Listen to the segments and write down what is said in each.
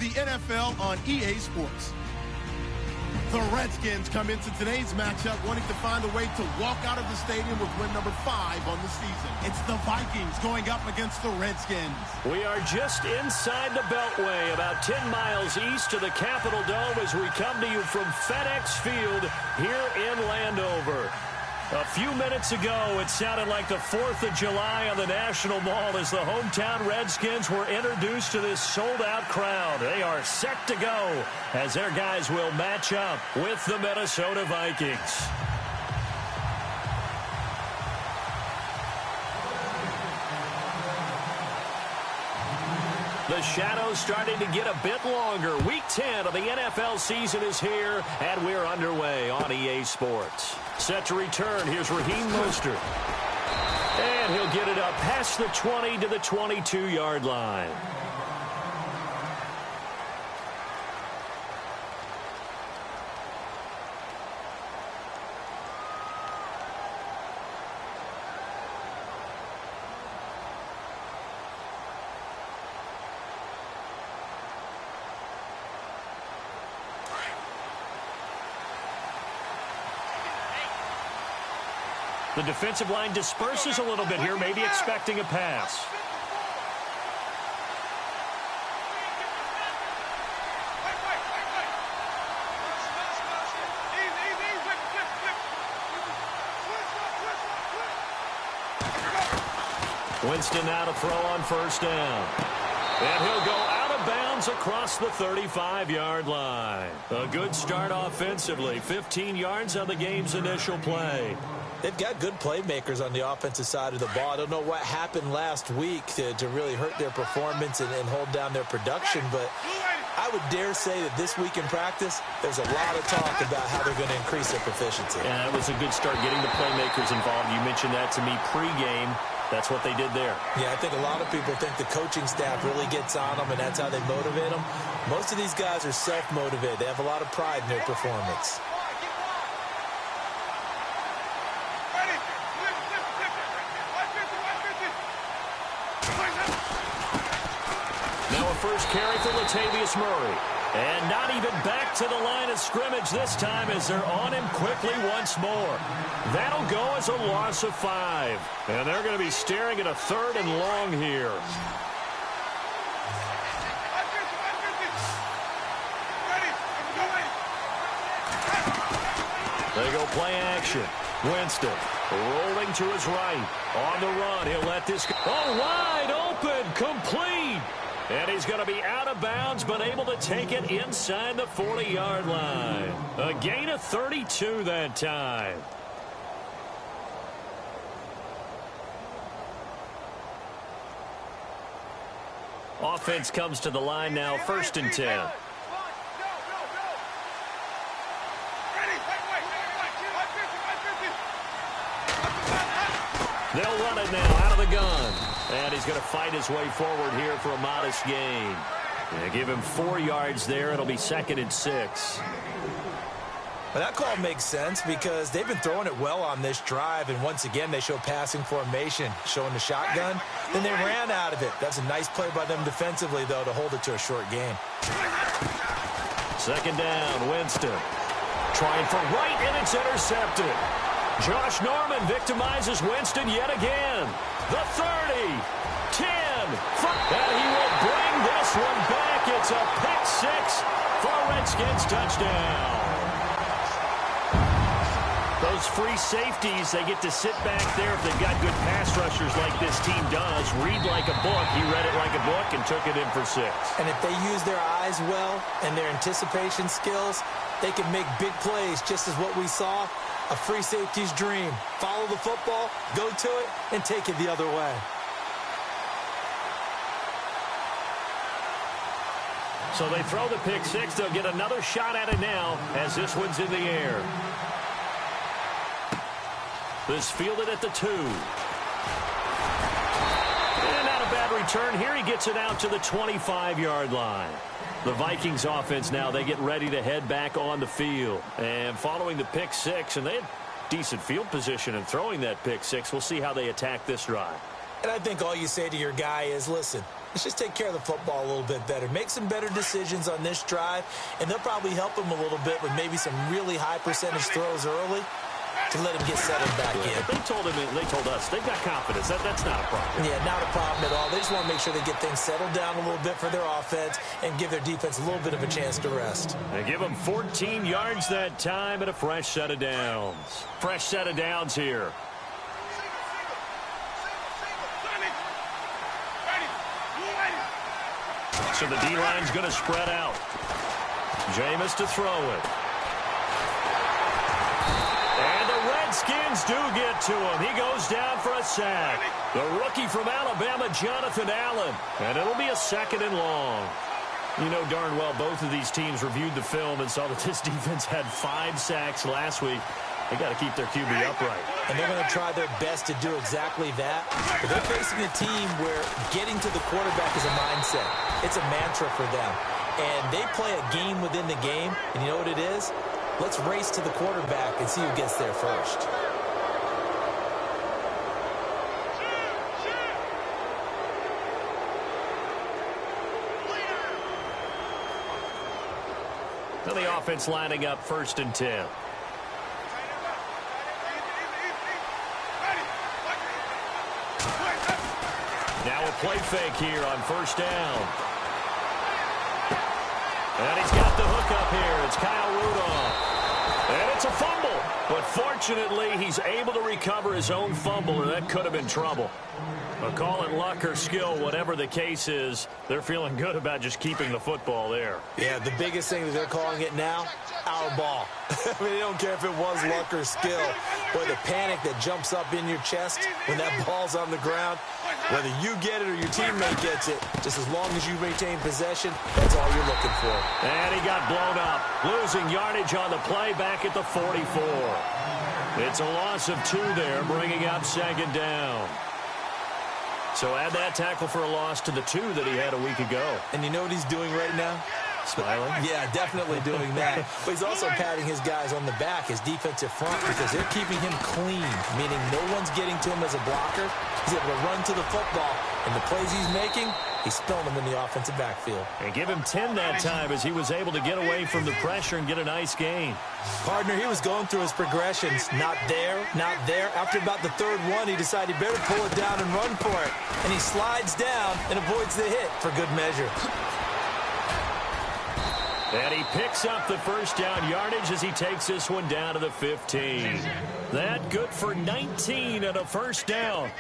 the NFL on EA Sports. The Redskins come into today's matchup wanting to find a way to walk out of the stadium with win number 5 on the season. It's the Vikings going up against the Redskins. We are just inside the Beltway, about 10 miles east of the Capitol Dome as we come to you from FedEx Field here in Landover. A few minutes ago, it sounded like the 4th of July on the National Mall as the hometown Redskins were introduced to this sold-out crowd. They are set to go as their guys will match up with the Minnesota Vikings. The shadow's starting to get a bit longer. Week 10 of the NFL season is here, and we're underway on EA Sports. Set to return, here's Raheem Mostert. And he'll get it up past the 20 to the 22-yard line. The defensive line disperses a little bit here, maybe expecting a pass. Winston now to throw on first down. And he'll go out of bounds across the 35-yard line. A good start offensively. 15 yards on the game's initial play. They've got good playmakers on the offensive side of the ball. I don't know what happened last week to really hurt their performance and hold down their production, but I would dare say that this week in practice, there's a lot of talk about how they're going to increase their proficiency. Yeah, that was a good start getting the playmakers involved. You mentioned that to me pregame. That's what they did there. Yeah, I think a lot of people think the coaching staff really gets on them, and that's how they motivate them. Most of these guys are self-motivated. They have a lot of pride in their performance. Now a first carry for Latavius Murray. And not even back to the line of scrimmage this time as they're on him quickly once more. That'll go as a loss of 5. And they're going to be staring at a 3rd and long here. They go play action. Winston rolling to his right. On the run, he'll let this go. Oh, wide open, complete. And he's going to be out of bounds, but able to take it inside the 40-yard line. A gain of 32 that time. Offense comes to the line now, 1st and 10. They'll run it now out of the gun. And he's going to fight his way forward here for a modest gain. Yeah, give him 4 yards there. It'll be 2nd and 6. Well, that call makes sense because they've been throwing it well on this drive. And once again, they show passing formation, showing the shotgun. Then they ran out of it. That's a nice play by them defensively, though, to hold it to a short gain. 2nd down, Winston. Trying for right, and it's intercepted. Josh Norman victimizes Winston yet again. The 30, 10, and he will bring this one back. It's a pick-6 for a Redskins touchdown. Those free safeties, they get to sit back there if they've got good pass rushers like this team does. Read like a book. He read it like a book and took it in for 6. And if they use their eyes well and their anticipation skills, they can make big plays, just as what we saw. A free safety's dream. Follow the football, go to it, and take it the other way. So they throw the pick-6. They'll get another shot at it now as this one's in the air. This fielded at the 2. And not a bad return here. He gets it out to the 25-yard line. The Vikings offense now, they get ready to head back on the field. And following the pick-6, and they had decent field position in throwing that pick-6. We'll see how they attack this drive. And I think all you say to your guy is, listen, let's just take care of the football a little bit better. Make some better decisions on this drive, and they'll probably help him a little bit with maybe some really high percentage throws early to let him get settled back in. They told us they've got confidence. That's not a problem. Yeah, not a problem at all. They just want to make sure they get things settled down a little bit for their offense and give their defense a little bit of a chance to rest. They give them 14 yards that time and a fresh set of downs. Fresh set of downs here. So the D-line's going to spread out. Jameis to throw it. And the Redskins do get to him. He goes down for a sack. The rookie from Alabama, Jonathan Allen. And it'll be a 2nd and long. You know darn well both of these teams reviewed the film and saw that this defense had 5 sacks last week. They got to keep their QB upright. And they're going to try their best to do exactly that. But they're facing a team where getting to the quarterback is a mindset. It's a mantra for them. And they play a game within the game. And you know what it is? Let's race to the quarterback and see who gets there first. So the offense lining up 1st and 10. Now a play fake here on 1st down. And he's got the hook up here. It's Kyle Rudolph. And it's a fumble. But fortunately, he's able to recover his own fumble, and that could have been trouble. But call it luck or skill, whatever the case is, they're feeling good about just keeping the football there. Yeah, the biggest thing that they're calling it now, our ball. I mean, they don't care if it was luck or skill. Boy, the panic that jumps up in your chest when that ball's on the ground, whether you get it or your teammate gets it, just as long as you retain possession, that's all you're looking for. And he got blown up, losing yardage on the play back at the 44. It's a loss of 2 there, bringing up 2nd down. So add that tackle for a loss to the 2 that he had a week ago. And you know what he's doing right now? Smiling? Yeah, definitely doing that. But he's also patting his guys on the back, his defensive front, because they're keeping him clean, meaning no one's getting to him as a blocker. He's able to run to the football, and the plays he's making, he's spilling them in the offensive backfield. And give him 10 that time as he was able to get away from the pressure and get a nice gain. Partner, he was going through his progressions. Not there, not there. After about the 3rd one, he decided he better pull it down and run for it. And he slides down and avoids the hit for good measure. And he picks up the 1st down yardage as he takes this one down to the 15. That good for 19 and a 1st down.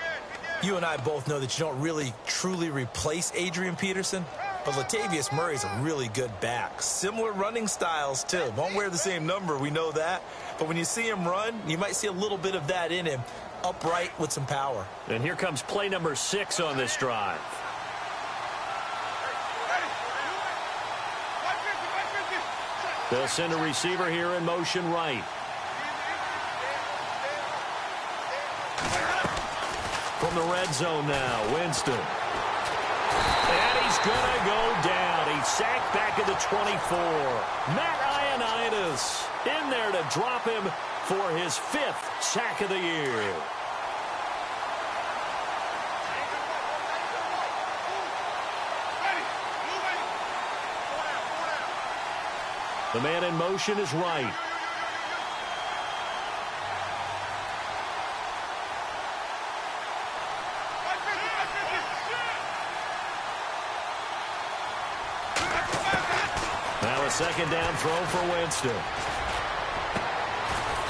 You and I both know that you don't really truly replace Adrian Peterson, but Latavius Murray's a really good back. Similar running styles, too. Won't wear the same number, we know that. But when you see him run, you might see a little bit of that in him, upright with some power. And here comes play number 6 on this drive. They'll send a receiver here in motion right. From the red zone now, Winston. And he's going to go down. He's sacked back at the 24. Matt Ioannidis in there to drop him for his 5th sack of the year. The man in motion is right. Now a 2nd down throw for Winston.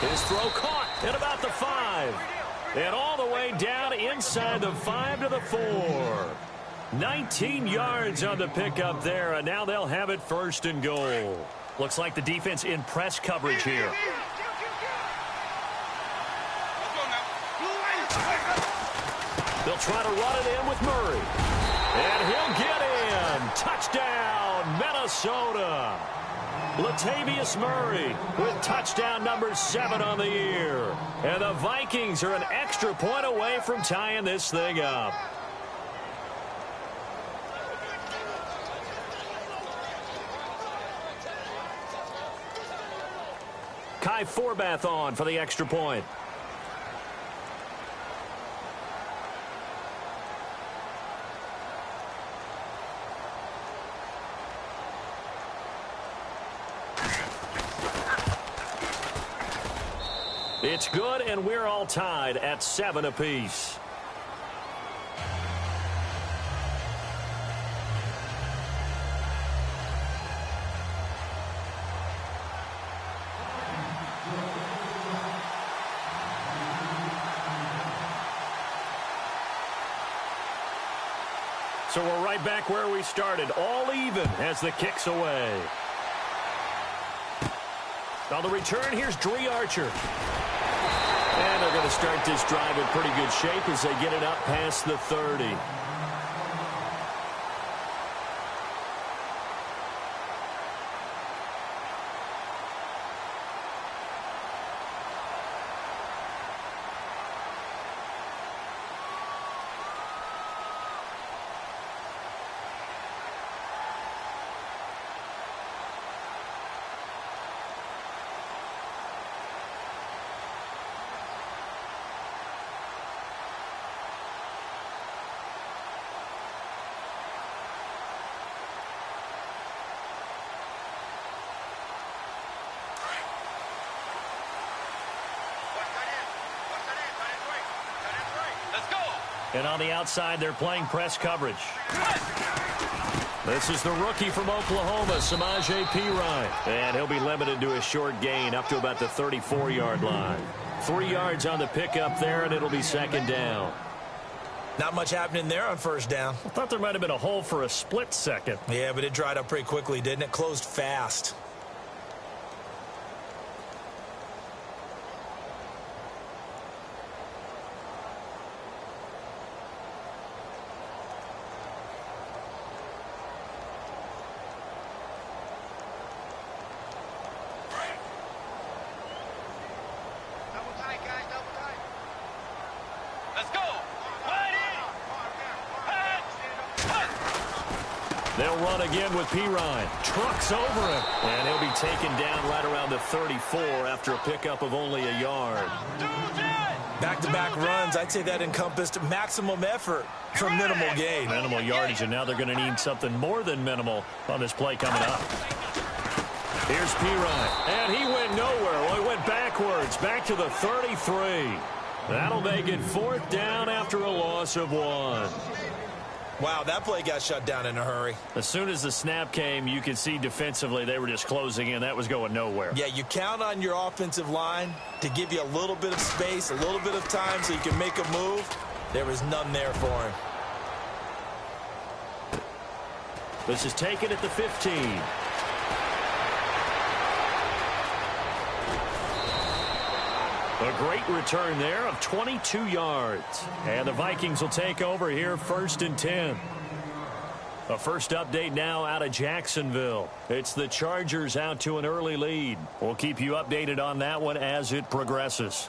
His throw caught at about the 5. And all the way down inside the 5 to the 4. 19 yards on the pickup there, and now they'll have it 1st and goal. Looks like the defense in press coverage here. They'll try to run it in with Murray. And he'll get in. Touchdown, Minnesota. Latavius Murray with touchdown number 7 on the year. And the Vikings are an extra point away from tying this thing up. Kai Forbath on for the extra point. It's good, and we're all tied at 7 apiece. So we're right back where we started, all even as the kick's away. On the return, here's Dree Archer. And they're going to start this drive in pretty good shape as they get it up past the 30. And on the outside, they're playing press coverage. This is the rookie from Oklahoma, Samaje Perine. And he'll be limited to a short gain up to about the 34-yard line. 3 yards on the pickup there, and it'll be second down. Not much happening there on first down. I thought there might have been a hole for a split second. Yeah, but it dried up pretty quickly, didn't it? Closed fast. They'll run again with Perine. Trucks over him. And he'll be taken down right around the 34 after a pickup of only a yard. Back-to-back runs, I'd say that encompassed maximum effort for minimal gain. Minimal yardage, and now they're going to need something more than minimal on this play coming up. Here's Perine. And he went nowhere. Well, he went backwards, back to the 33. That'll make it fourth down after a loss of 1. Wow, that play got shut down in a hurry. As soon as the snap came, you could see defensively they were just closing in. That was going nowhere. Yeah, you count on your offensive line to give you a little bit of space, a little bit of time so you can make a move. There was none there for him. This is taken at the 15. A great return there of 22 yards. And the Vikings will take over here first and 10. A first update now out of Jacksonville. It's the Chargers out to an early lead. We'll keep you updated on that one as it progresses.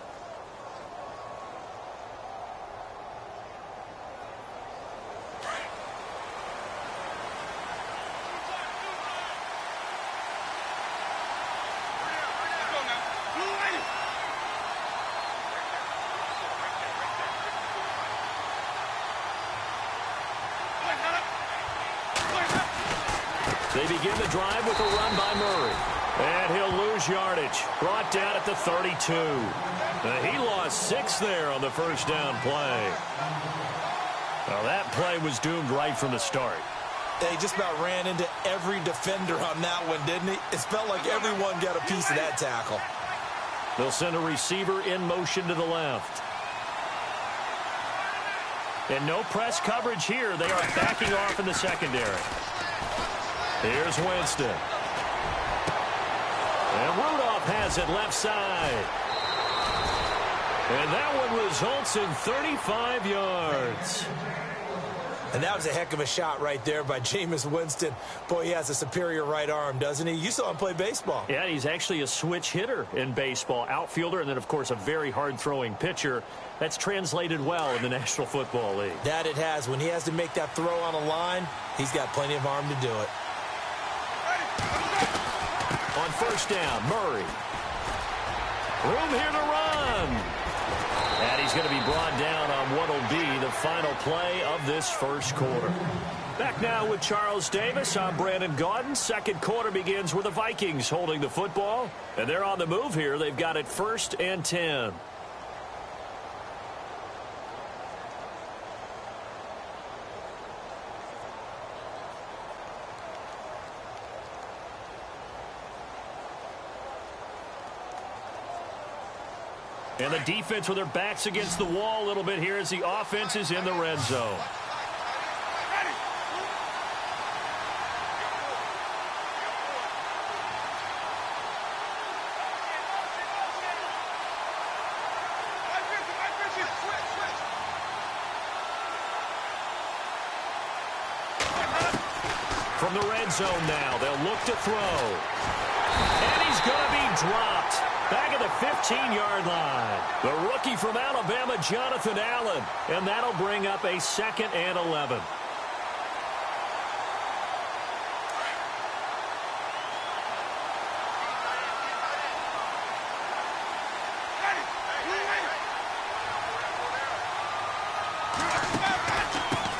They begin the drive with a run by Murray. And he'll lose yardage. Brought down at the 32. He lost 6 there on the first down play. Well, that play was doomed right from the start. They just about ran into every defender on that one, didn't he? It felt like everyone got a piece of that tackle. They'll send a receiver in motion to the left. And no press coverage here. They are backing off in the secondary. Here's Winston. And Rudolph has it left side. And that one results in 35 yards. And that was a heck of a shot right there by Jameis Winston. Boy, he has a superior right arm, doesn't he? You saw him play baseball. Yeah, he's actually a switch hitter in baseball. Outfielder, and then, of course, a very hard-throwing pitcher. That's translated well in the National Football League. That it has. When he has to make that throw on a line, he's got plenty of arm to do it. On first down, Murray. Room here to run. And he's going to be brought down on what will be the final play of this first quarter. Back now with Charles Davis. I'm Brandon Gaudin. Second quarter begins with the Vikings holding the football. And they're on the move here. They've got it 1st and 10. And the defense with their backs against the wall a little bit here as the offense is in the red zone. From the red zone now, they'll look to throw. And he's going to be dropped. Back at the 15-yard line. The rookie from Alabama, Jonathan Allen. And that'll bring up a 2nd and 11.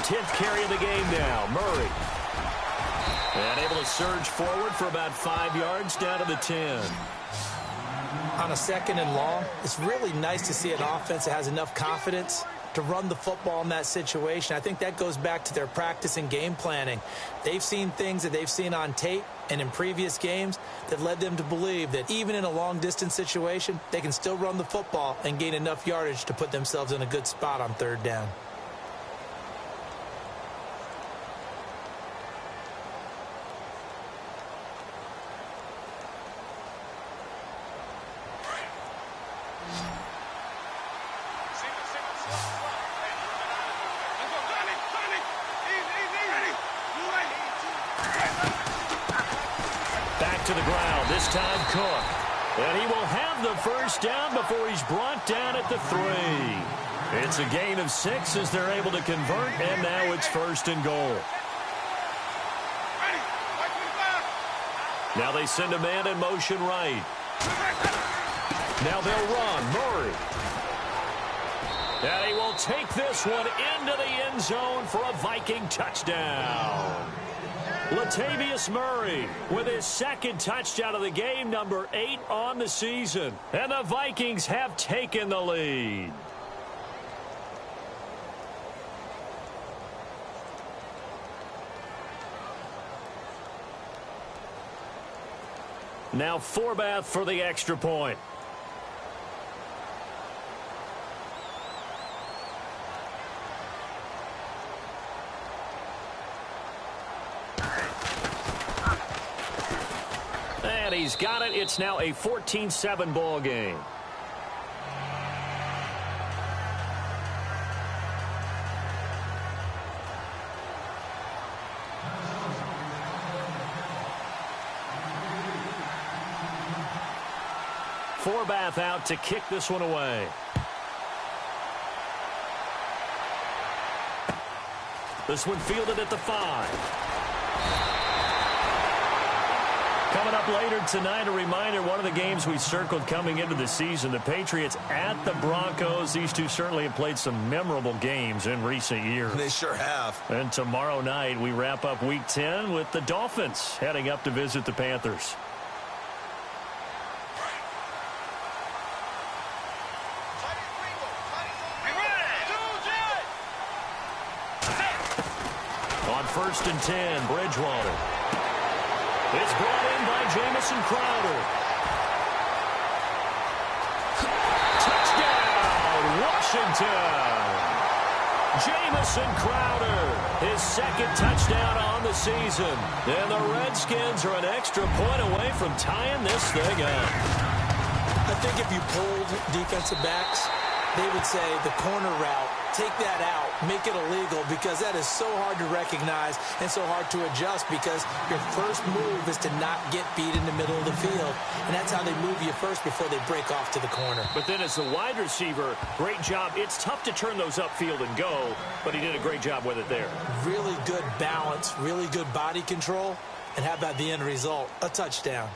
Tenth carry of the game now, Murray. And able to surge forward for about 5 yards down to the 10. On a 2nd and long, it's really nice to see an offense that has enough confidence to run the football in that situation. I think that goes back to their practice and game planning. They've seen things that they've seen on tape and in previous games that led them to believe that even in a long-distance situation, they can still run the football and gain enough yardage to put themselves in a good spot on 3rd down. To the ground, this time Cook. And he will have the first down before he's brought down at the 3. It's a gain of 6 as they're able to convert, and now it's 1st and goal. Now they send a man in motion right. Now they'll run. Murray. And he will take this one into the end zone for a Viking touchdown. Latavius Murray with his 2nd touchdown of the game, number 8 on the season. And the Vikings have taken the lead. Now Forbath for the extra point. And he's got it. It's now a 14-7 ball game. Forbath out to kick this one away. This one fielded at the 5. Coming up later tonight, a reminder, one of the games we circled coming into the season, the Patriots at the Broncos. These two certainly have played some memorable games in recent years. They sure have. And tomorrow night, we wrap up Week 10 with the Dolphins heading up to visit the Panthers. On 1st and 10, Bridgewater. It's brought in by Jamison Crowder. Touchdown, Washington. Jamison Crowder, his 2nd touchdown on the season. And the Redskins are an extra point away from tying this thing up. I think if you polled defensive backs, they would say the corner route, take that out, make it illegal, because that is so hard to recognize and so hard to adjust, because your first move is to not get beat in the middle of the field. And that's how they move you first before they break off to the corner. But then as the wide receiver, great job. It's tough to turn those upfield and go, but he did a great job with it there. Really good balance, really good body control. And how about the end result? A touchdown.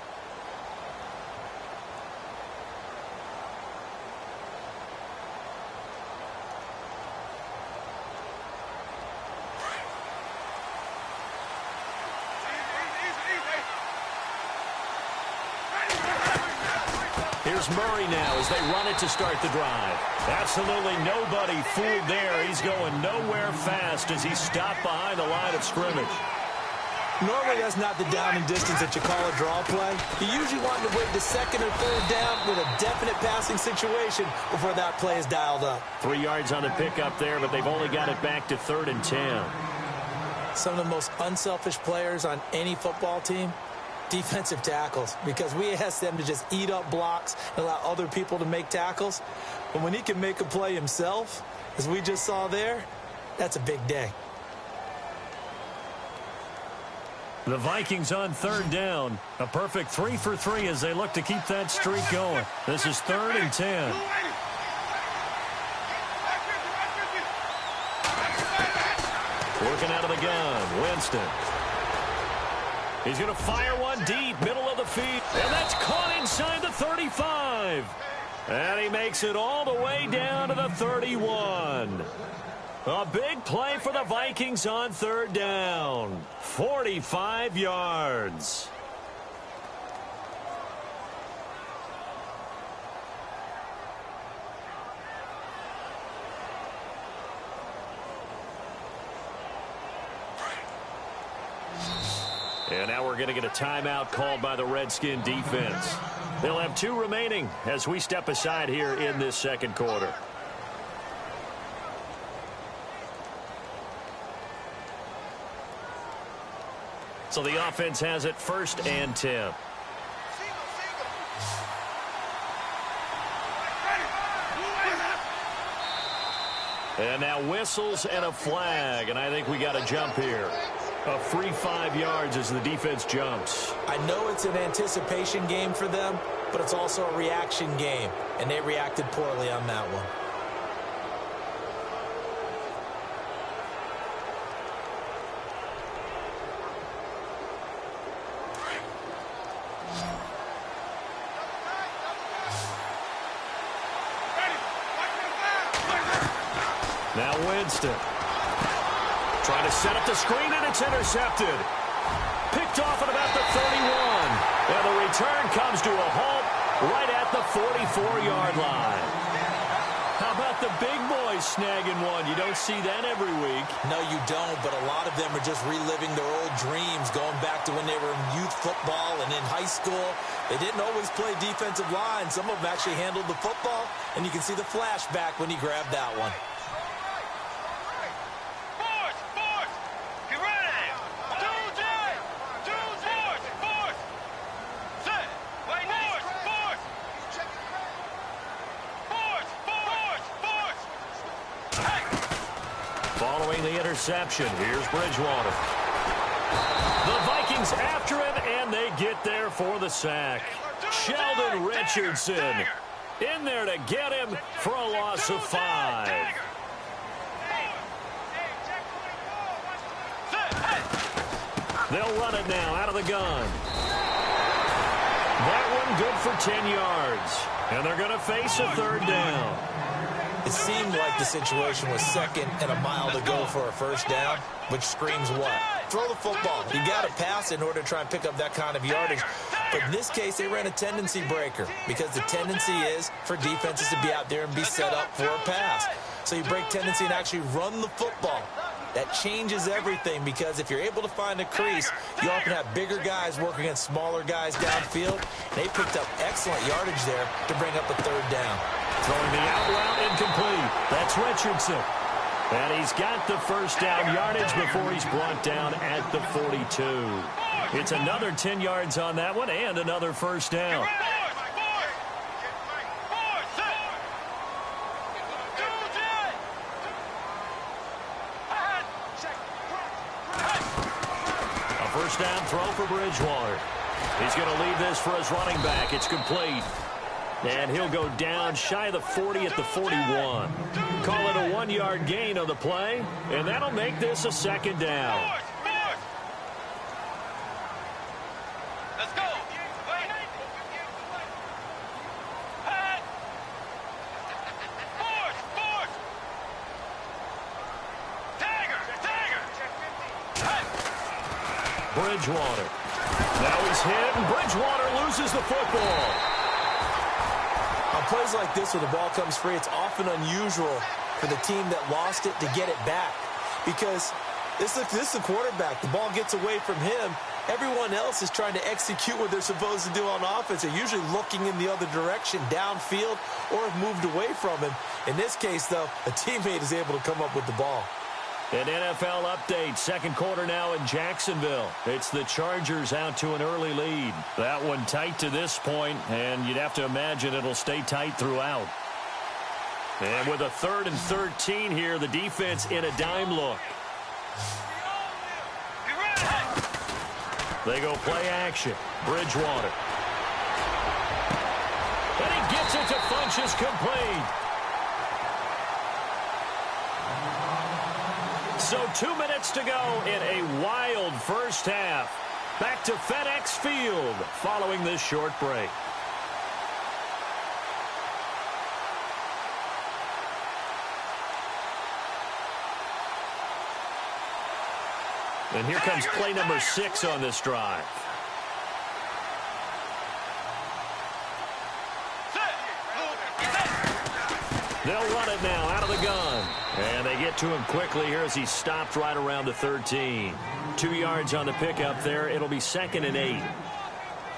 here's Murray now as they run it to start the drive. Absolutely nobody fooled there. He's going nowhere fast as he's stopped behind the line of scrimmage. Normally, that's not the down and distance that you call a draw play. You usually want to wait the second or third down with a definite passing situation before that play is dialed up. 3 yards on the pickup there, but they've only got it back to 3rd and 10. Some of the most unselfish players on any football team, defensive tackles, because we ask them to just eat up blocks and allow other people to make tackles. But when he can make a play himself, as we just saw there, that's a big day. The Vikings on 3rd down. A perfect 3 for 3 as they look to keep that streak going. This is 3rd and 10. Working out of the gun, Winston. He's going to fire one deep, middle of the field. And that's caught inside the 35. And he makes it all the way down to the 31. A big play for the Vikings on 3rd down. 45 yards. And now we're going to get a timeout called by the Redskin defense. They'll have 2 remaining as we step aside here in this second quarter. So the offense has it 1st and 10. And now whistles and a flag, and I think we got a jump here. A free 5 yards as the defense jumps. I know it's an anticipation game for them, but it's also a reaction game, and they reacted poorly on that one. Now Winston. Trying to set up the screen, and it's intercepted. Picked off at about the 31. And the return comes to a halt right at the 44-yard line. How about the big boys snagging one? You don't see that every week. No, you don't, but a lot of them are just reliving their old dreams, going back to when they were in youth football and in high school. They didn't always play defensive line. Some of them actually handled the football, and you can see the flashback when he grabbed that one. Following the interception, here's Bridgewater. The Vikings after him, and they get there for the sack. Sheldon Richardson in there to get him for a loss of 5. They'll run it now out of the gun. That one good for 10 yards. And they're going to face a 3rd down. It seemed like the situation was 2nd and a mile to go for a 1st down, which screams what? Throw the football. You got to pass in order to try and pick up that kind of yardage. But in this case, they ran a tendency breaker because the tendency is for defenses to be out there and be set up for a pass. So you break tendency and actually run the football. That changes everything because if you're able to find a crease, you often have bigger guys working against smaller guys downfield. They picked up excellent yardage there to bring up a 3rd down. Throwing the out route incomplete. That's Richardson. And he's got the 1st down yardage before he's brought down at the 42. It's another 10 yards on that one and another 1st down. A 1st down throw for Bridgewater. He's going to leave this for his running back. It's complete. And he'll go down shy of the 40 at the 41. Call it a 1-yard gain on the play, and that'll make this a 2nd down. Let's go. Bridgewater. Now he's hit, and Bridgewater loses the football. plays like this where the ball comes free, it's often unusual for the team that lost it to get it back. Because this is the quarterback. The ball gets away from him. Everyone else is trying to execute what they're supposed to do on offense. They're usually looking in the other direction, downfield, or have moved away from him. In this case, though, a teammate is able to come up with the ball. An NFL update, second quarter now in Jacksonville. It's the Chargers out to an early lead. That one tight to this point, and you'd have to imagine it'll stay tight throughout. And with a 3rd and 13 here, the defense in a dime look. They go play action. Bridgewater. And he gets it to Funchess complete. So 2 minutes to go in a wild first half. Back to FedEx Field following this short break. And here comes play number 6 on this drive. They'll run it now out of the gun. And they get to him quickly here as he stopped right around the 13. 2 yards on the pickup there. It'll be 2nd and 8.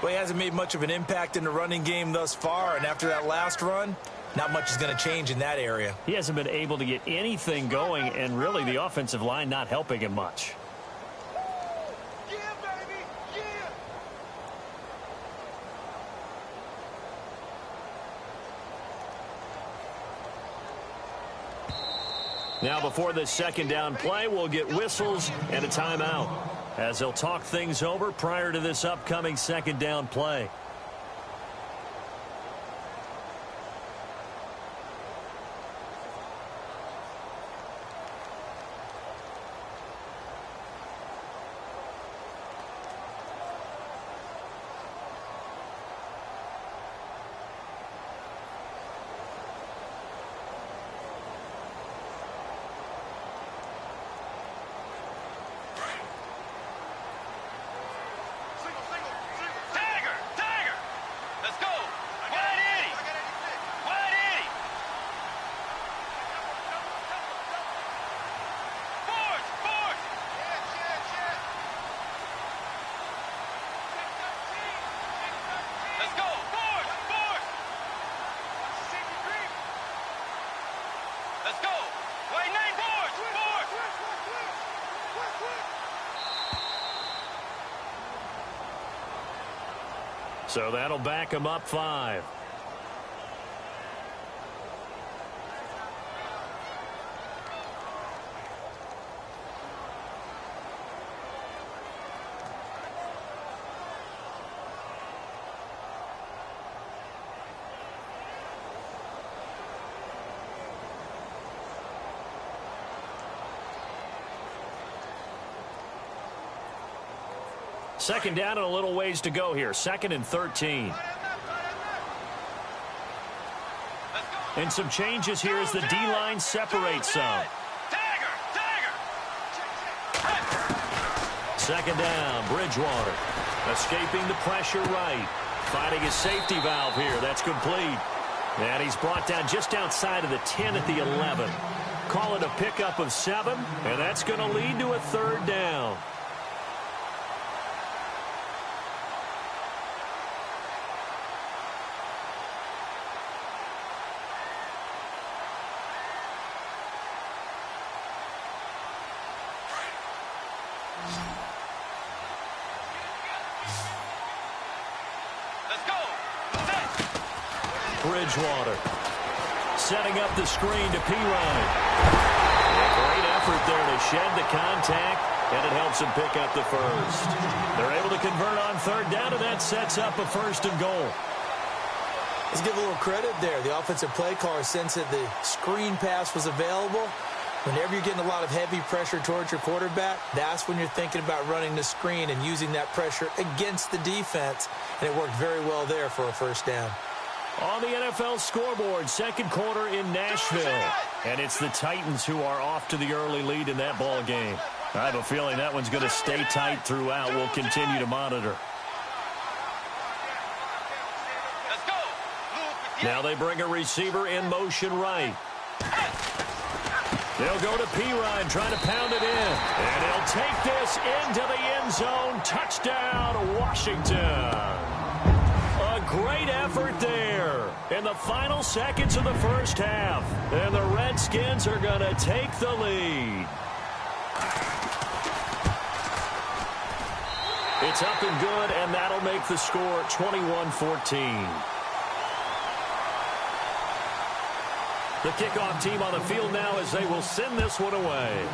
Well, he hasn't made much of an impact in the running game thus far. And after that last run, not much is going to change in that area. He hasn't been able to get anything going. And really the offensive line not helping him much. Now before this second down play, we'll get whistles and a timeout as they'll talk things over prior to this upcoming second down play. So that'll back him up 5. Second down and a little ways to go here. 2nd and 13. And some changes here as the D-line separates some. Second down, Bridgewater. Escaping the pressure right. Finding his safety valve here. That's complete. And he's brought down just outside of the 10 at the 11. Call it a pickup of 7, and that's going to lead to a 3rd down. Bridgewater setting up the screen to Pirine. Great effort there to shed the contact, and it helps him pick up the first. They're able to convert on 3rd down, and that sets up a 1st and goal. Let's give a little credit there. The offensive play caller sensed that the screen pass was available. Whenever you're getting a lot of heavy pressure towards your quarterback, that's when you're thinking about running the screen and using that pressure against the defense. And it worked very well there for a 1st down. On the NFL scoreboard, second quarter in Nashville. And it's the Titans who are off to the early lead in that ball game. I have a feeling that one's going to stay tight throughout. We'll continue to monitor. Let's go. Now they bring a receiver in motion right. They'll go to Pirine, trying to pound it in. And he'll take this into the end zone. Touchdown, Washington. A great effort there in the final seconds of the first half. And the Redskins are going to take the lead. It's up and good, and that'll make the score 21-14. The kickoff team on the field now as they will send this one away.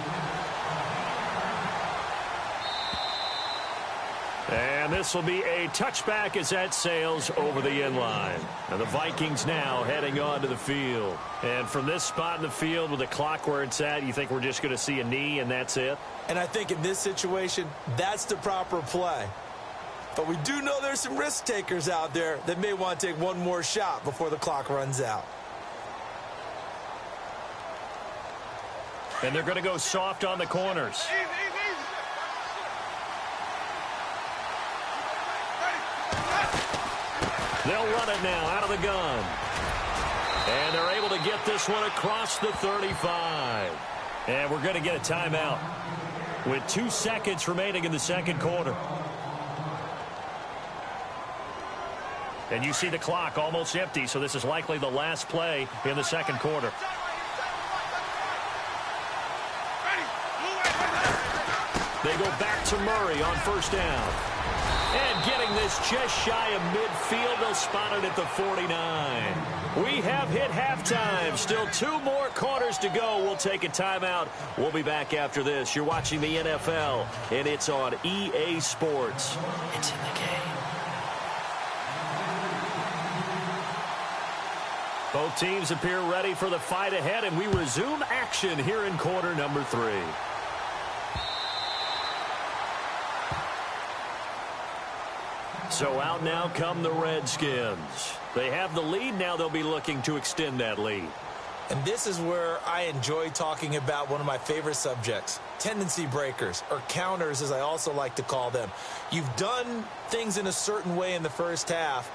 And this will be a touchback as that sails over the end line. And the Vikings now heading on to the field. And from this spot in the field with the clock where it's at, you think we're just going to see a knee and that's it? And I think in this situation, that's the proper play. But we do know there's some risk takers out there that may want to take one more shot before the clock runs out. And they're going to go soft on the corners. They'll run it now out of the gun. And they're able to get this one across the 35. And we're going to get a timeout with 2 seconds remaining in the second quarter. And you see the clock almost empty, so this is likely the last play in the second quarter. They go back to Murray on first down. And getting this just shy of midfield, they'll spot it at the 49. We have hit halftime. Still 2 more quarters to go. We'll take a timeout. We'll be back after this. You're watching the NFL, and it's on EA Sports. It's in the game. Both teams appear ready for the fight ahead, and we resume action here in quarter number 3. So out now come the Redskins. They have the lead now. They'll be looking to extend that lead. And this is where I enjoy talking about one of my favorite subjects, tendency breakers, or counters as I also like to call them. You've done things in a certain way in the first half,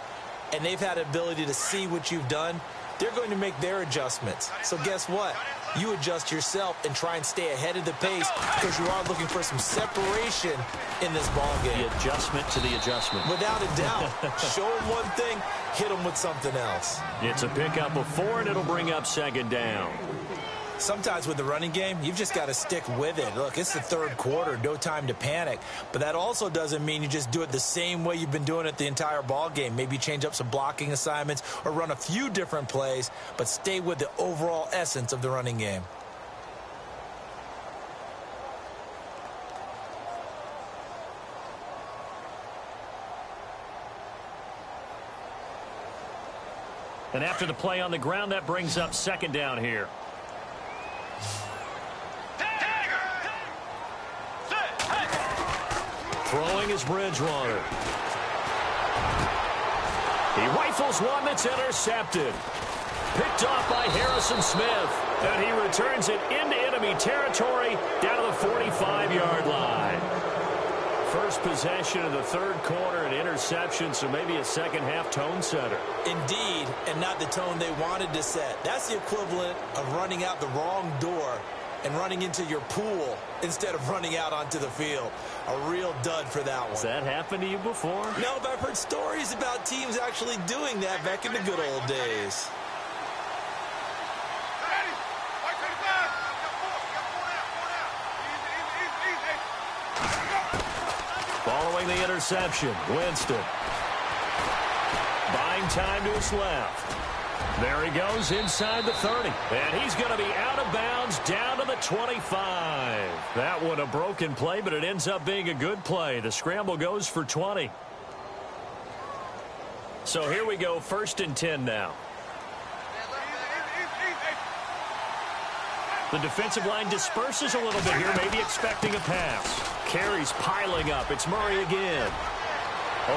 and they've had the ability to see what you've done. They're going to make their adjustments. So guess what? You adjust yourself and try and stay ahead of the pace because you are looking for some separation in this ball game. The adjustment to the adjustment. Without a doubt. Show them one thing, hit them with something else. It's a pickup of 4, and it'll bring up second down. Sometimes with the running game, you've just got to stick with it. Look, it's the third quarter, no time to panic. But that also doesn't mean you just do it the same way you've been doing it the entire ball game. Maybe change up some blocking assignments or run a few different plays, but stay with the overall essence of the running game. And after the play on the ground, that brings up second down here. Throwing is Bridgewater. He rifles one that's intercepted. Picked off by Harrison Smith. And he returns it into enemy territory down to the 45-yard line. First possession of the third quarter, an interception, so maybe a second-half tone setter. Indeed, and not the tone they wanted to set. That's the equivalent of running out the wrong door and running into your pool instead of running out onto the field. A real dud for that one. Has that happened to you before? No, but I've heard stories about teams actually doing that back in the good old days. Following the interception, Winston. Buying time to his left. There he goes inside the 30. And he's going to be out of bounds down to the 25. That one a broken play, but it ends up being a good play. The scramble goes for 20. So here we go, 1st and 10 now. The defensive line disperses a little bit here, maybe expecting a pass. Carries piling up. It's Murray again.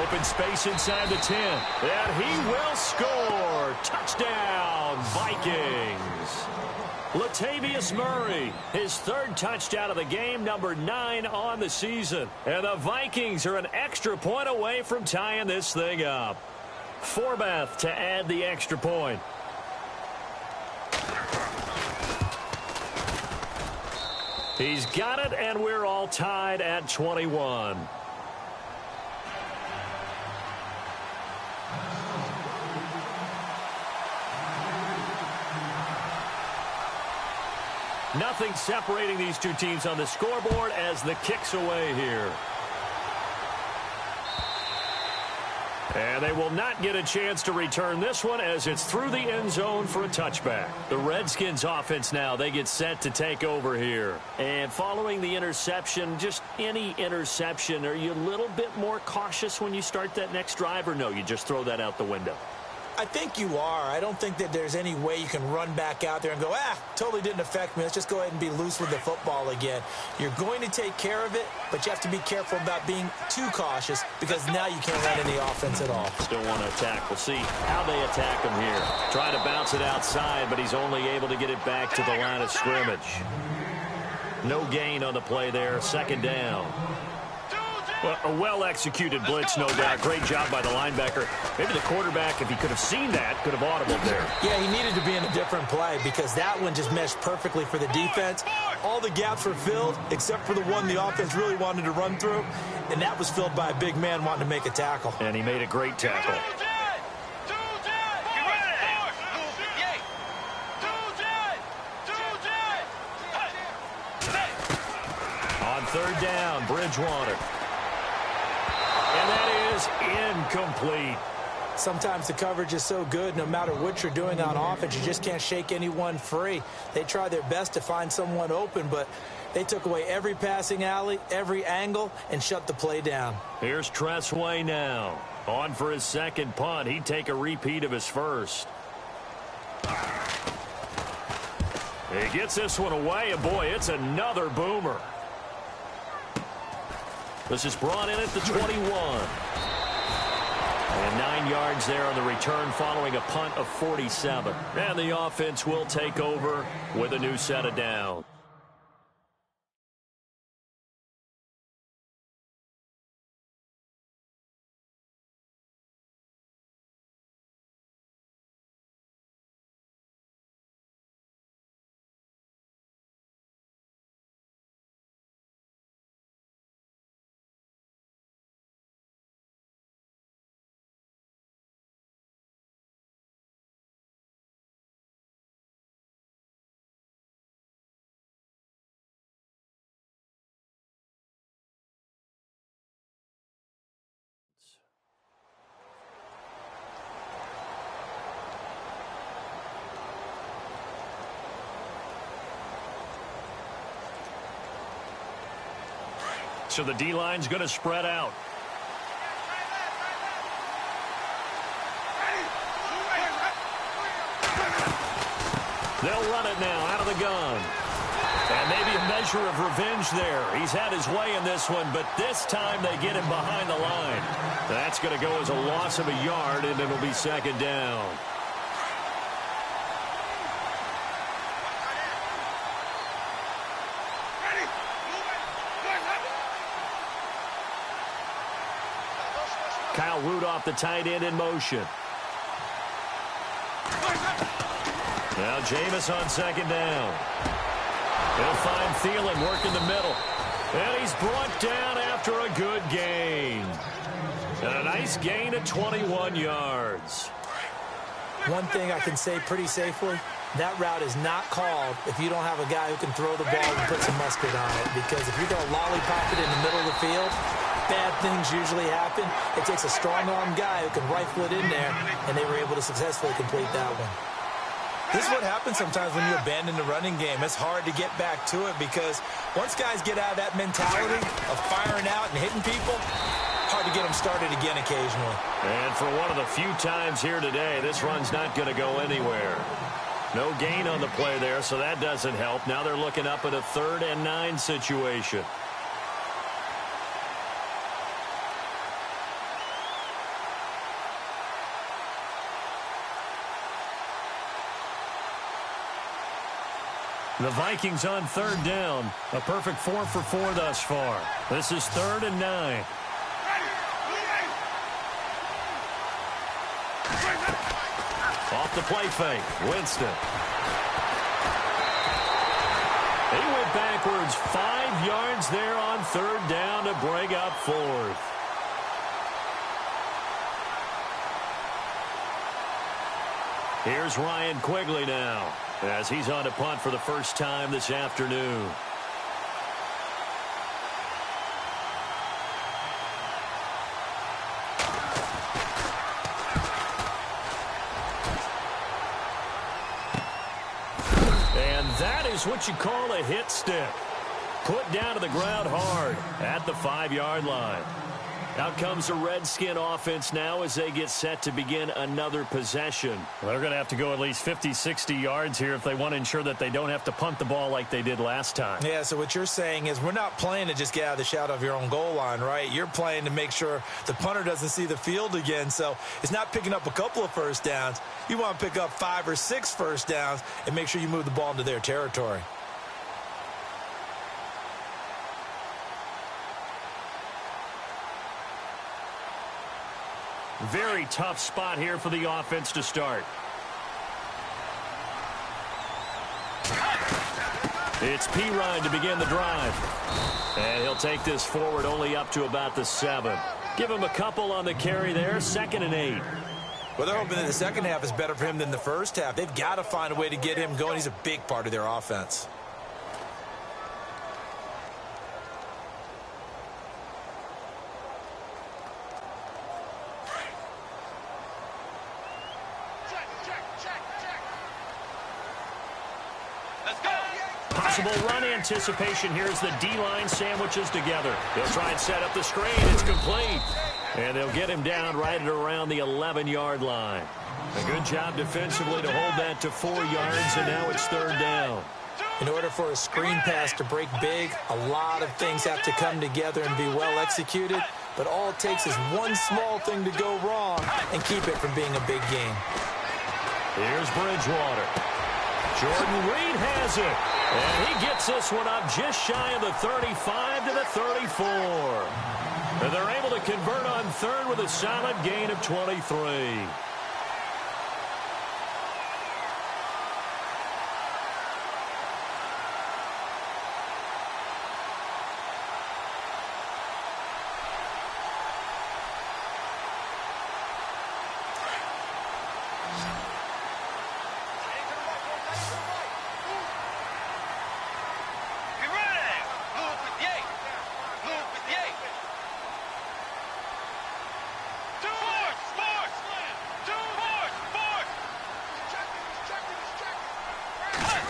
Open space inside the 10. And he will score. Touchdown, Vikings. Latavius Murray, his 3rd touchdown of the game, number 9 on the season. And the Vikings are an extra point away from tying this thing up. Forbath to add the extra point. He's got it, and we're all tied at 21. Nothing separating these two teams on the scoreboard as the kick's away here. And they will not get a chance to return this one as it's through the end zone for a touchback. The Redskins offense now, they get set to take over here. And following the interception, just any interception, are you a little bit more cautious when you start that next drive, or no, you just throw that out the window? I think you are. I don't think that there's any way you can run back out there and go, totally didn't affect me. Let's just go ahead and be loose with the football again. You're going to take care of it, but you have to be careful about being too cautious because now you can't run any offense at all. Still want to attack. We'll see how they attack him here. Try to bounce it outside, but he's only able to get it back to the line of scrimmage. No gain on the play there. Second down. Well, a well-executed blitz, no doubt. Great job by the linebacker. Maybe the quarterback, if he could have seen that, could have audibled there. Yeah, he needed to be in a different play because that one just meshed perfectly for the defense. All the gaps were filled except for the one the offense really wanted to run through, and that was filled by a big man wanting to make a tackle. And he made a great tackle. On third down, Bridgewater. And that is incomplete. Sometimes the coverage is so good, no matter what you're doing on offense, you just can't shake anyone free. They try their best to find someone open, but they took away every passing alley, every angle, and shut the play down. Here's Tressway now. On for his second punt. He'd take a repeat of his first. He gets this one away, and boy, it's another boomer. This is brought in at the 21. And 9 yards there on the return following a punt of 47. And the offense will take over with a new set of downs. So the D-line's going to spread out. They'll run it now out of the gun. And maybe a measure of revenge there. He's had his way in this one, but this time they get him behind the line. That's going to go as a loss of a yard, and it'll be second down. Kyle Rudolph, the tight end, in motion. Now Jameis on second down. He'll find Thielen working the middle. And he's brought down after a good gain. And a nice gain of 21 yards. One thing I can say pretty safely, that route is not called if you don't have a guy who can throw the ball and put some mustard on it. Because if you're going to lollipop it in the middle of the field, bad things usually happen. It takes a strong-arm guy who can rifle it in there, and they were able to successfully complete that one. This is what happens sometimes when you abandon the running game. It's hard to get back to it because once guys get out of that mentality of firing out and hitting people, hard to get them started again occasionally. And for one of the few times here today, this run's not going to go anywhere. No gain on the play there, so that doesn't help. Now they're looking up at a 3rd and 9 situation. The Vikings on 3rd down. A perfect 4 for 4 thus far. This is 3rd and 9. Off the play fake, Winston. He went backwards 5 yards there on third down to bring up fourth. Here's Ryan Quigley now, as he's on to punt for the first time this afternoon. That is what you call a hit stick. Put down to the ground hard at the 5-yard line. Out comes the Redskin offense now as they get set to begin another possession. Well, they're going to have to go at least 50, 60 yards here if they want to ensure that they don't have to punt the ball like they did last time. Yeah, so what you're saying is we're not playing to just get out of the shadow of your own goal line, right? You're playing to make sure the punter doesn't see the field again. So it's not picking up a couple of first downs. You want to pick up 5 or 6 first downs and make sure you move the ball into their territory. Very tough spot here for the offense to start. It's Pirine to begin the drive. And he'll take this forward only up to about the 7. Give him a couple on the carry there, 2nd and 8. Well, they're hoping that the second half is better for him than the first half. They've got to find a way to get him going. He's a big part of their offense. Possible run anticipation here as the D-line sandwiches together. They'll try and set up the screen. It's complete. And they'll get him down right at around the 11-yard line. A good job defensively to hold that to 4 yards, and now it's third down. In order for a screen pass to break big, a lot of things have to come together and be well executed. But all it takes is one small thing to go wrong and keep it from being a big game. Here's Bridgewater. Jordan Reed has it. And he gets this one up just shy of the 35 to the 34. And they're able to convert on third with a solid gain of 23.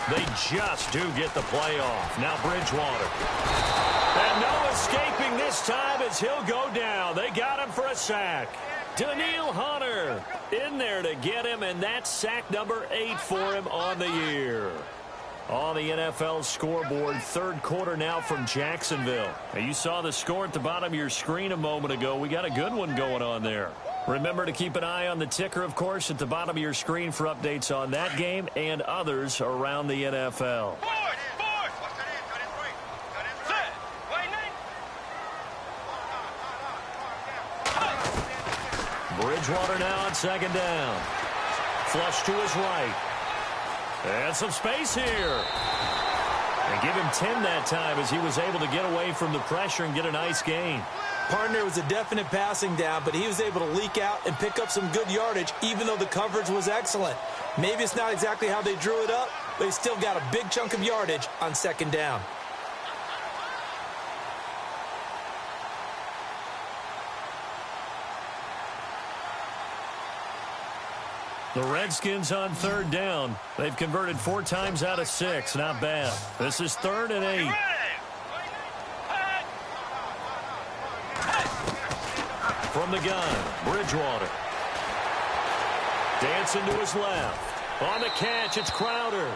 They just do get the play off. Now Bridgewater. And no escaping this time as he'll go down. They got him for a sack. Daniil Hunter in there to get him, and that's sack number 8 for him on the year. On the NFL scoreboard, third quarter now from Jacksonville. Now, you saw the score at the bottom of your screen a moment ago. We got a good one going on there. Remember to keep an eye on the ticker, of course, at the bottom of your screen for updates on that game and others around the NFL. Bridgewater now on second down. Flush to his right. And some space here. And give him 10 that time as he was able to get away from the pressure and get a nice gain. Partner was a definite passing down, but he was able to leak out and pick up some good yardage, even though the coverage was excellent. Maybe it's not exactly how they drew it up, but he still got a big chunk of yardage on second down. The Redskins on third down. They've converted 4 times out of 6. Not bad. This is 3rd and 8. From the gun, Bridgewater. Dancing to his left. On the catch, it's Crowder.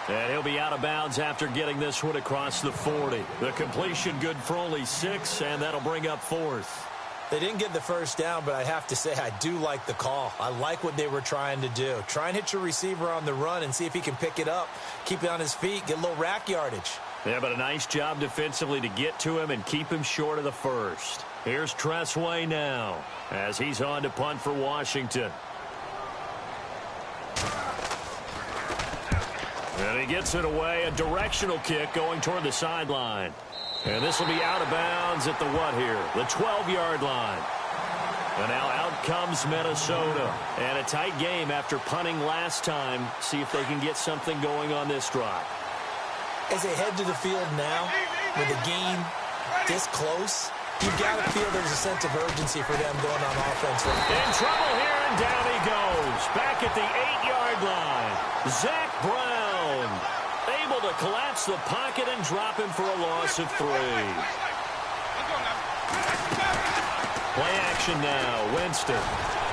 And he'll be out of bounds after getting this one across the 40. The completion good for only 6, and that'll bring up 4th. They didn't get the first down, but I have to say I do like the call. I like what they were trying to do. Try and hit your receiver on the run and see if he can pick it up. Keep it on his feet, get a little rack yardage. Yeah, but a nice job defensively to get to him and keep him short of the first. Here's Tressway now as he's on to punt for Washington. And he gets it away, a directional kick going toward the sideline. And this will be out of bounds at the what here? The 12-yard line. And now out comes Minnesota. And a tight game after punting last time. See if they can get something going on this drive. As they head to the field now, with a game this close, you've got to feel there's a sense of urgency for them going on offense. In trouble here, and down he goes. Back at the 8-yard line. Zach Brown able to collapse the pocket and drop him for a loss of 3. Play action now. Winston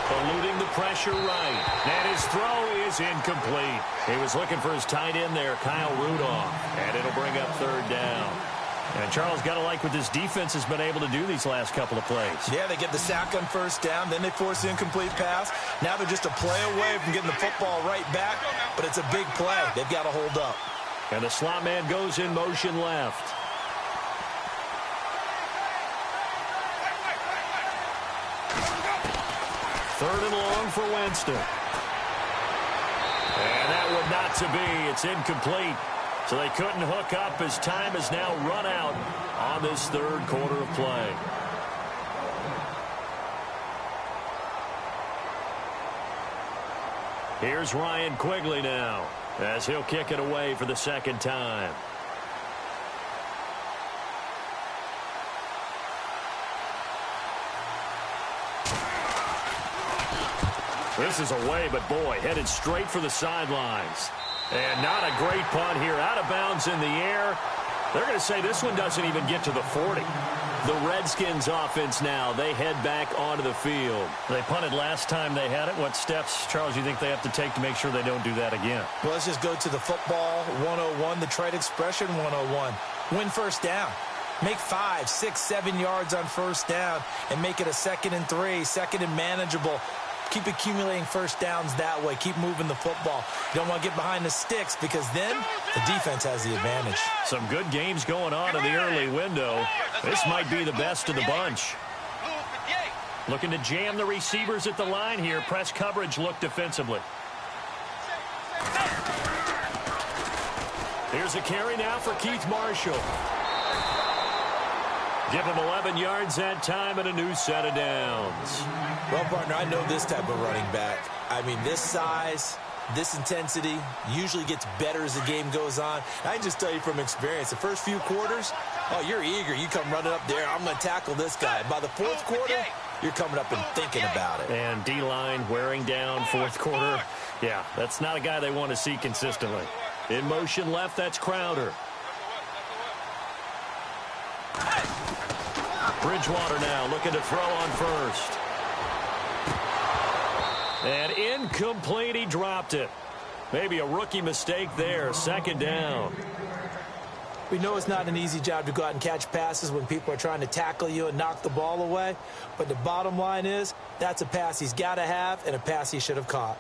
eluding the pressure right. And his throw is incomplete. He was looking for his tight end there, Kyle Rudolph. And it'll bring up 3rd down. And Charles, got to like what this defense has been able to do these last couple of plays. Yeah, they get the sack on 1st down, then they force the incomplete pass. Now they're just a play away from getting the football right back, but it's a big play. They've got to hold up. And the slot man goes in motion left. Third and long for Winston. And that would not to be. It's incomplete. So they couldn't hook up as time has now run out on this 3rd quarter of play. Here's Ryan Quigley now as he'll kick it away for the 2nd time. This is away, but boy, headed straight for the sidelines. And not a great punt here. Out of bounds in the air. They're going to say this one doesn't even get to the 40. The Redskins offense now. They head back onto the field. They punted last time they had it. What steps, Charles, do you think they have to take to make sure they don't do that again? Well, let's just go to the football 101, the trade expression 101. Win 1st down. Make 5, 6, 7 yards on 1st down and make it a 2nd and 3, 2nd and manageable. Keep accumulating 1st downs that way. Keep moving the football. You don't want to get behind the sticks because then the defense has the advantage. Some good games going on in the early window. This might be the best of the bunch. Looking to jam the receivers at the line here. Press coverage look defensively. Here's a carry now for Keith Marshall. Give him 11 yards that time and a new set of downs. Well, partner, I know this type of running back. I mean, this size, this intensity usually gets better as the game goes on. I can just tell you from experience, the first few quarters, oh, you're eager. You come running up there, I'm going to tackle this guy. By the 4th quarter, you're coming up and thinking about it. And D-line wearing down 4th quarter. Yeah, that's not a guy they want to see consistently. In motion left, that's Crowder. Bridgewater now looking to throw on 1st. And incomplete, he dropped it. Maybe a rookie mistake there, 2nd down. We know it's not an easy job to go out and catch passes when people are trying to tackle you and knock the ball away. But the bottom line is, that's a pass he's got to have and a pass he should have caught.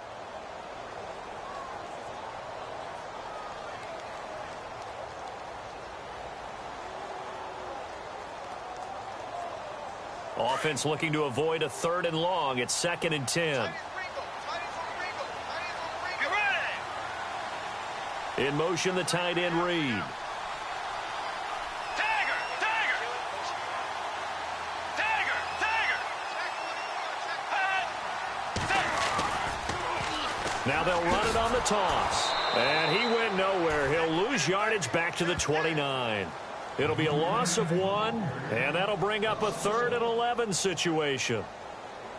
Offense looking to avoid a 3rd and long. It's 2nd and 10. In motion, the tight end Reed. Now they'll run it on the toss. And he went nowhere. He'll lose yardage back to the 29. It'll be a loss of 1, and that'll bring up a 3rd and 11 situation.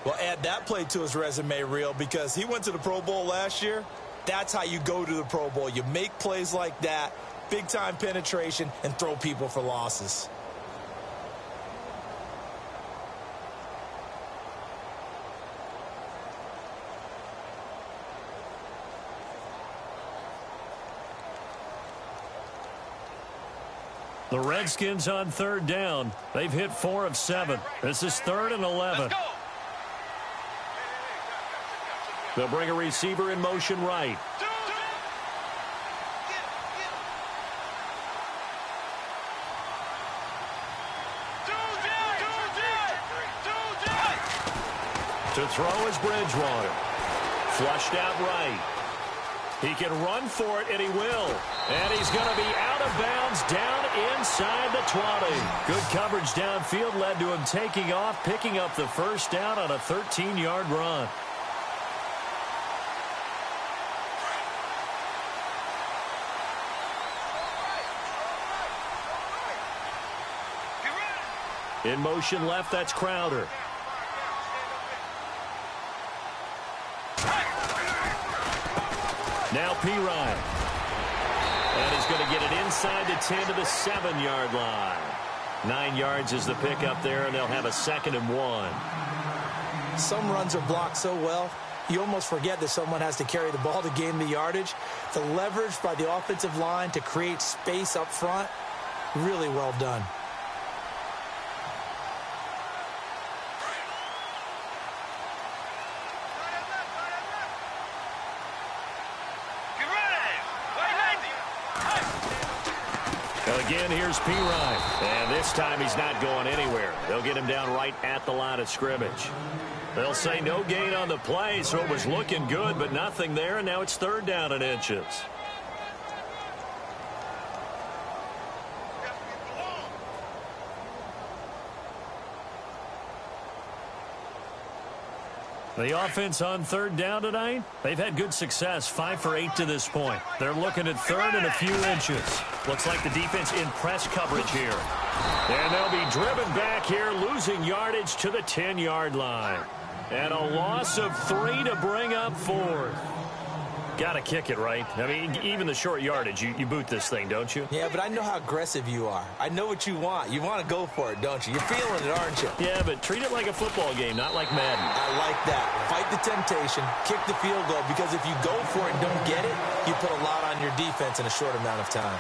Well, add that play to his resume reel because he went to the Pro Bowl last year. That's how you go to the Pro Bowl. You make plays like that, big-time penetration, and throw people for losses. The Redskins on 3rd down. They've hit 4 of 7. This is 3rd and 11. They'll bring a receiver in motion right. To throw is Bridgewater. Flushed out right. He can run for it, and he will. And he's going to be out of bounds down inside the 20. Good coverage downfield led to him taking off, picking up the first down on a 13-yard run. In motion left, that's Crowder. Now Pirine. And he's going to get it inside the 10 to the 7-yard line. 9 yards is the pickup there, and they'll have a 2nd and 1. Some runs are blocked so well, you almost forget that someone has to carry the ball to gain the yardage. The leverage by the offensive line to create space up front, really well done. Again, here's Pirine. And this time he's not going anywhere. They'll get him down right at the line of scrimmage. They'll say no gain on the play, so it was looking good, but nothing there, and now it's 3rd down and inches. The offense on 3rd down tonight, they've had good success, 5 for 8 to this point. They're looking at 3rd and a few inches. Looks like the defense in press coverage here. And they'll be driven back here, losing yardage to the 10-yard line. And a loss of 3 to bring up 4th. Got to kick it, right? I mean, even the short yardage, you boot this thing, don't you? Yeah, but I know how aggressive you are. I know what you want. You want to go for it, don't you? You're feeling it, aren't you? Yeah, but treat it like a football game, not like Madden. I like that. Fight the temptation, kick the field goal, because if you go for it and don't get it, you put a lot on your defense in a short amount of time.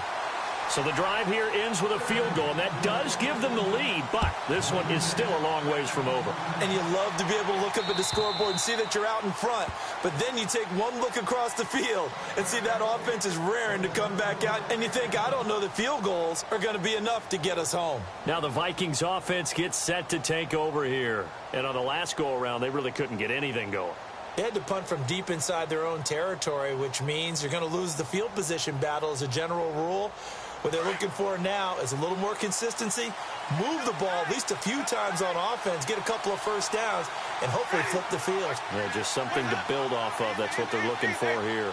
So the drive here ends with a field goal, and that does give them the lead, but this one is still a long ways from over. And you love to be able to look up at the scoreboard and see that you're out in front, but then you take one look across the field and see that offense is raring to come back out, and you think, I don't know that field goals are going to be enough to get us home. Now the Vikings offense gets set to take over here, and on the last go-around, they really couldn't get anything going. They had to punt from deep inside their own territory, which means you're going to lose the field position battle as a general rule. What they're looking for now is a little more consistency, move the ball at least a few times on offense, get a couple of first downs, and hopefully flip the field. Yeah, just something to build off of. That's what they're looking for here.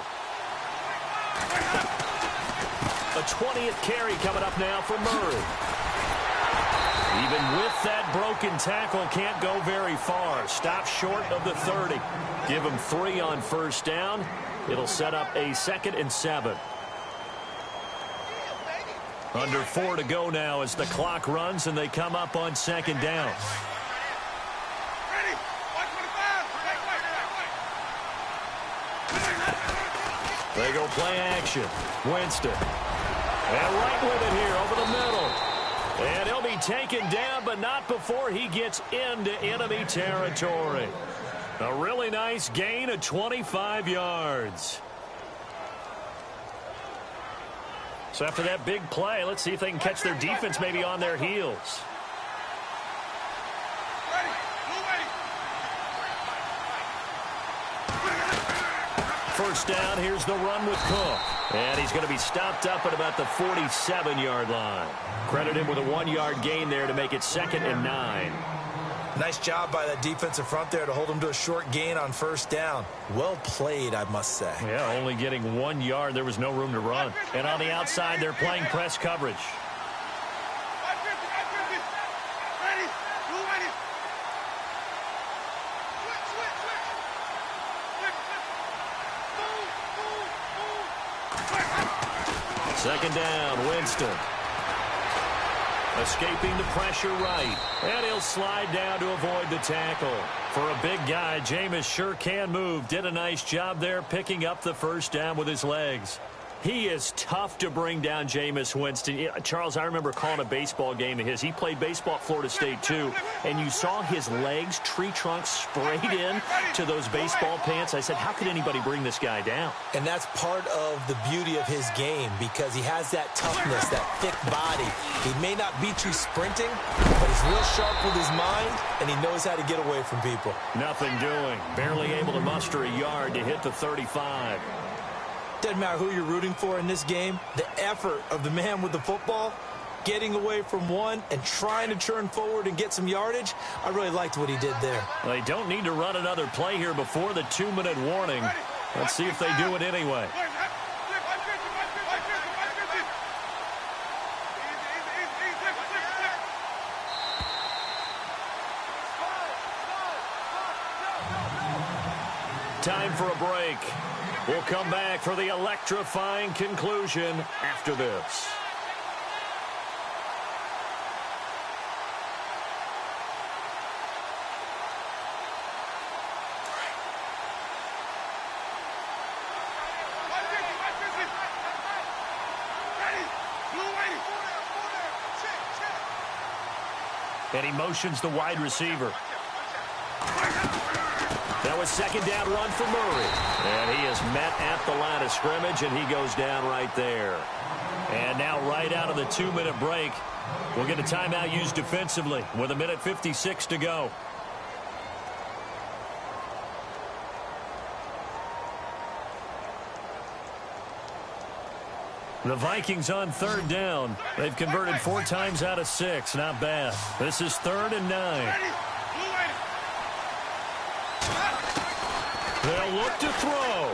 A 20th carry coming up now for Murray. Even with that broken tackle, can't go very far. Stop short of the 30. Give him 3 on first down. It'll set up a 2nd and 7. Under 4 to go now as the clock runs and they come up on 2nd down. They go play action. Winston. And right with it here over the middle. And he'll be taken down, but not before he gets into enemy territory. A really nice gain of 25 yards. So after that big play, let's see if they can catch their defense maybe on their heels. First down, here's the run with Cook. And he's going to be stopped up at about the 47-yard line. Credit him with a 1-yard gain there to make it 2nd and 9. Nice job by that defensive front there to hold him to a short gain on first down. Well played, I must say. Yeah, only getting 1 yard. There was no room to run. And on the outside, they're playing press coverage. Second down, Winston. Escaping the pressure right. And he'll slide down to avoid the tackle. For a big guy, Jameis sure can move. Did a nice job there picking up the first down with his legs. He is tough to bring down, Jameis Winston. Yeah, Charles, I remember calling a baseball game of his. He played baseball at Florida State, too. And you saw his legs, tree trunks sprayed in to those baseball pants. I said, how could anybody bring this guy down? And that's part of the beauty of his game because he has that toughness, that thick body. He may not beat you sprinting, but he's real sharp with his mind, and he knows how to get away from people. Nothing doing. Barely able to muster a yard to hit the 35. Doesn't matter who you're rooting for in this game, the effort of the man with the football, getting away from one and trying to turn forward and get some yardage, I really liked what he did there. They don't need to run another play here before the 2-minute warning. Let's see if they do it anyway. Time for a break. We'll come back for the electrifying conclusion after this. And he motions the wide receiver. That was second down run for Murray. And he is met at the line of scrimmage, and he goes down right there. And now right out of the 2-minute break, we'll get a timeout used defensively with 1:56 to go. The Vikings on third down. They've converted 4 times out of 6. Not bad. This is 3rd and 9. They'll look to throw.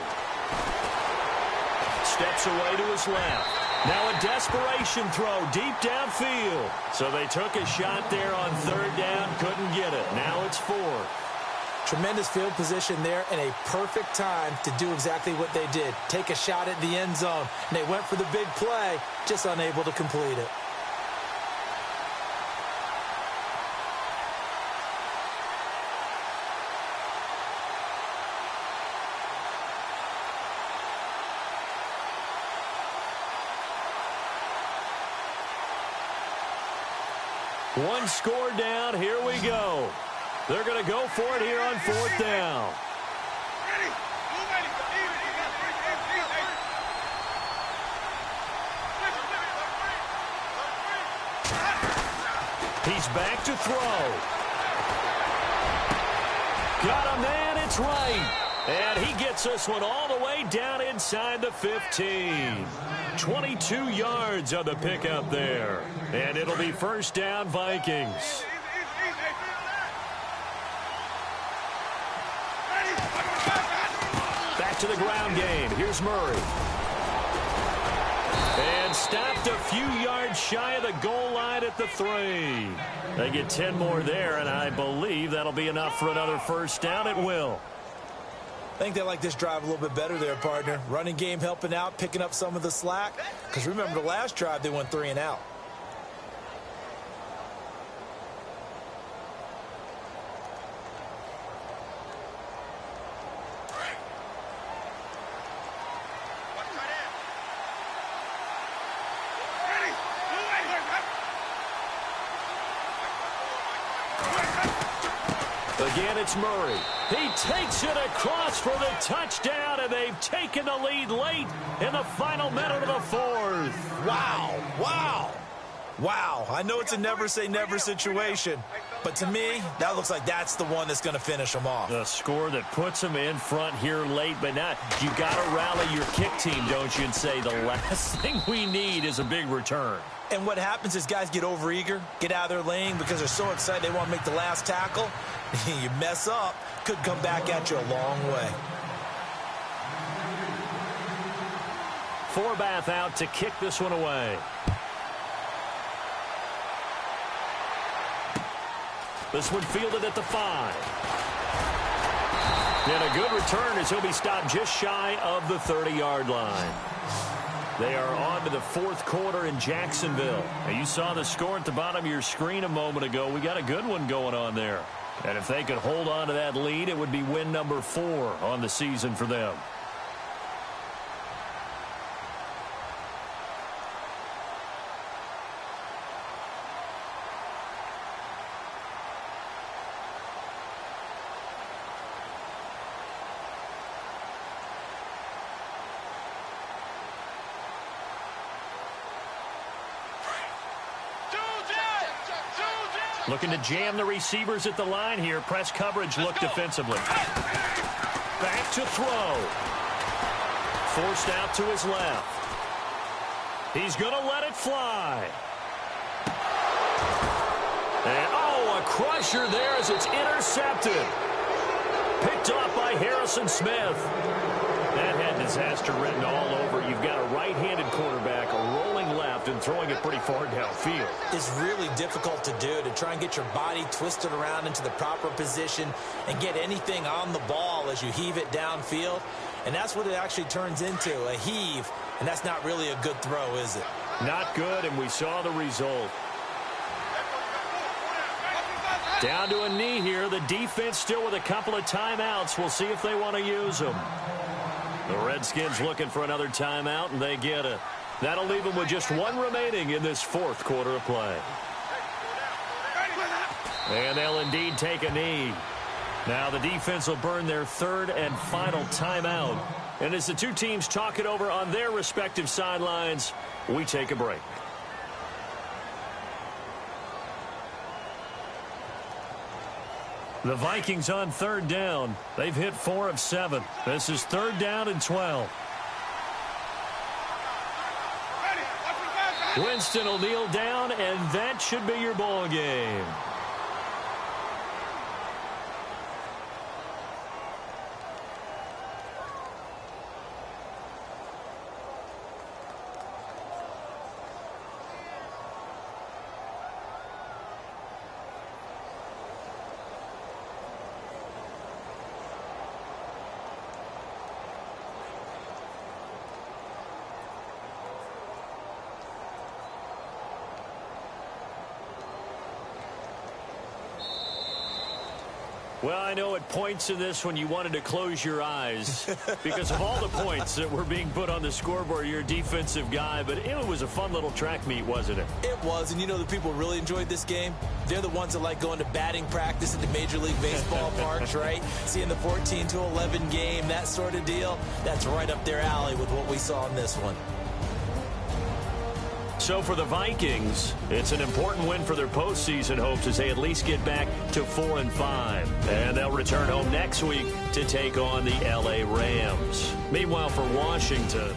Steps away to his left. Now a desperation throw deep downfield. So they took a shot there on 3rd down. Couldn't get it. Now it's 4th. Tremendous field position there and a perfect time to do exactly what they did. Take a shot at the end zone. And they went for the big play, just unable to complete it. One score down. Here we go. They're going to go for it here on 4th down. He's back to throw. Got him, and it's right. And he gets this one all the way down inside the 15. 22 yards on the pickup there. And it'll be 1st down Vikings. Back to the ground game. Here's Murray. And stopped a few yards shy of the goal line at the 3. They get 10 more there, and I believe that'll be enough for another 1st down. It will. I think they like this drive a little bit better there, partner. Running game helping out, picking up some of the slack. Because remember, the last drive, they went 3 and out. Again, it's Murray. He takes it across for the touchdown, and they've taken the lead late in the final minute of the 4th. Wow, wow, wow. I know it's a never-say-never situation, but to me, that looks like that's the one that's going to finish them off. The score that puts them in front here late, but not. You got to rally your kick team, don't you, and say the last thing we need is a big return. And what happens is guys get overeager, get out of their lane because they're so excited they want to make the last tackle. You mess up, could come back at you a long way. Forbath out to kick this one away. This one fielded at the 5. And a good return as he'll be stopped just shy of the 30-yard line. They are on to the 4th quarter in Jacksonville. Now, you saw the score at the bottom of your screen a moment ago. We got a good one going on there. And if they could hold on to that lead, it would be win number 4 on the season for them. Looking to jam the receivers at the line here. Press coverage look defensively. Back to throw. Forced out to his left. He's going to let it fly. And, oh, a crusher there as it's intercepted. Picked off by Harrison Smith. That had disaster written all over. You've got a right-handed quarterback rolling left and throwing it pretty far downfield. It's really difficult to do, to try and get your body twisted around into the proper position and get anything on the ball as you heave it downfield. And that's what it actually turns into, a heave. And that's not really a good throw, is it? Not good, and we saw the result. Down to a knee here. The defense still with a couple of timeouts. We'll see if they want to use them. The Redskins looking for another timeout, and they get it. That'll leave them with just one remaining in this fourth quarter of play. And they'll indeed take a knee. Now the defense will burn their third and final timeout. And as the two teams talk it over on their respective sidelines, we take a break. The Vikings on third down. They've hit 4 of 7. This is third down and 12. Winston will kneel down, and that should be your ball game. Well, I know at points in this when you wanted to close your eyes because of all the points that were being put on the scoreboard. You're a defensive guy, but it was a fun little track meet, wasn't it? It was, and you know the people really enjoyed this game? They're the ones that like going to batting practice at the Major League Baseball parks, right? Seeing the 14-11 game, that sort of deal. That's right up their alley with what we saw in this one. So for the Vikings, it's an important win for their postseason hopes as they at least get back to 4-5. And they'll return home next week to take on the L.A. Rams. Meanwhile, for Washington,